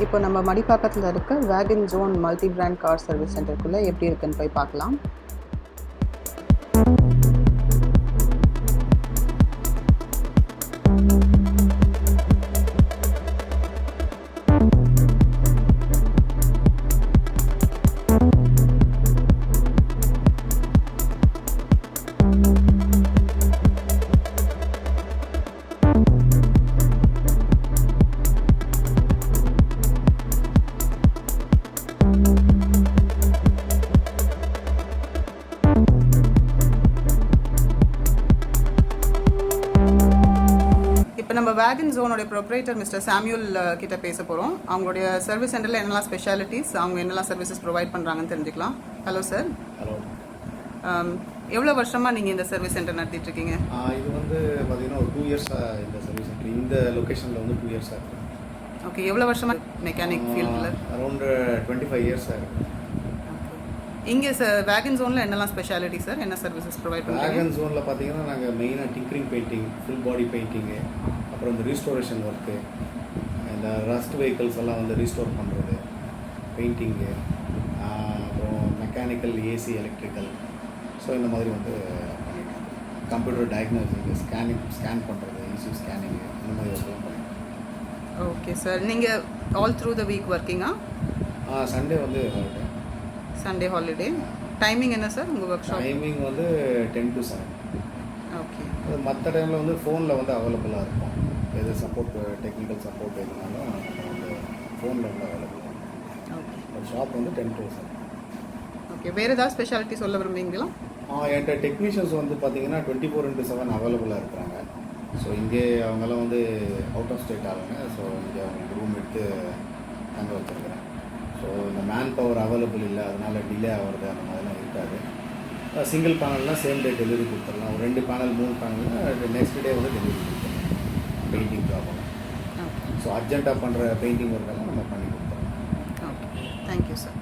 இப்போ நம்ம மடிப்பாக்கத்தில் இருக்க Wagon Zone multi brand car service சென்டருக்குள்ளே எப்படி இருக்குன்னு போய் பார்க்கலாம். இப்போ நம்ம வேகன் ஜோனோடைய ப்ரொப்ரைட்டர் மிஸ்டர் சாமியூல் கிட்ட பேச போகிறோம். அவங்களுடைய சர்வீஸ் சென்டரில் என்னெல்லாம் ஸ்பெஷாலிட்டிஸ், அவங்க என்னெல்லாம் சர்வீசஸ் ப்ரொவைட் பண்ணுறாங்கன்னு தெரிஞ்சுக்கலாம். Hello sir. ஹலோ. எவ்வளோ வருஷமாக நீங்கள் இந்த சர்வீஸ் சென்டர் நடத்திட்டு இருக்கீங்க? இது வந்து பார்த்தீங்கன்னா ஒரு 2 இயர்ஸாக இந்த சர்வீஸ் சென்டர் இந்த லொக்கேஷனில் வந்து 2 இயர்ஸாக இருக்குது. ஓகே. எவ்வளோ வருஷமாக மெக்கானிக் ஃபீல்டில்? அரௌண்ட் 25 இயர்ஸாக இருக்குது. இங்கே வேகன் ஜோனில் என்னெல்லாம் ஸ்பெஷாலிட்டி சார், என்ன சர்வீசஸ் ப்ரொவைட் பண்ணுறீங்க? வேகன் ஜோனில் பார்த்தீங்கன்னா நாங்கள் மெயினாக tinkering painting, full body painting, அப்புறம் இந்த ரீஸ்டோரேஷன் ஒர்க்கு, இந்த ரஸ்ட் வெஹிக்கிள்ஸ் எல்லாம் வந்து ரீஸ்டோர் பண்ணுறது, பெயிண்டிங்கு, அப்புறம் மெக்கானிக்கல், ஏசி, எலக்ட்ரிக்கல், ஸோ இந்த மாதிரி வந்து பண்ணிட்டோம். கம்ப்யூட்டர் டயக்னோசிங், ஸ்கேன் பண்ணுறது, இசி ஸ்கேனிங்கு, இந்த மாதிரி ஒர்க்லாம் பண்ணிட்டோம். Okay sir. நீங்கள் ஆல் த்ரூ த வீக் ஒர்க்கிங்கா? சண்டே வந்து சண்டே ஹாலிடே. டைமிங் என்ன சார் உங்கள் ஒர்க் ஷாப்? டைமிங் வந்து 10 to 7. ஓகே. மற்ற டைமில் வந்து ஃபோனில் வந்து அவைலபிளாக இருக்கும். எது சப்போர்ட், டெக்னிக்கல் சப்போர்ட் எதுனாலும் வந்து ஃபோனில் வந்து அவைலபிளாக இருக்கும். ஓகே. ஷாப் வந்து 10 to 7. ஓகே. வேறு ஏதாவது ஸ்பெஷாலிட்டி சொல்ல விரும்புறீங்களா? என்கிட்ட டெக்னீஷியன்ஸ் வந்து பார்த்தீங்கன்னா 24/7 அவைலபிளாக இருக்கிறாங்க. ஸோ இங்கே அவங்கெல்லாம் வந்து அவுட் ஆஃப் ஸ்டேட் ஆகுங்க. ஸோ இங்கே அவங்களுக்கு ரூம் எடுத்து தங்க வச்சுருக்கிறேன். ஸோ இந்த மேன் பவர் அவைலபிள் இல்லை, அதனால் டிலே ஆகிறது அந்த மாதிரிலாம் இருக்காது. சிங்கிள் பேனல்னால் சேம் டே டெலிவரி கொடுத்துடலாம். ஒரு 2 பேனல் 3 பேனல்னால் நெக்ஸ்ட் டே வந்து டெலிவரி கொடுத்துடலாம். Painting problem. ஸோ அர்ஜென்ட்டாக பண்ணுற பெயிண்டிங் ஒர்க்கெல்லாம் நம்ம பண்ணி கொடுத்துடலாம். ஓகே. Thank you sir.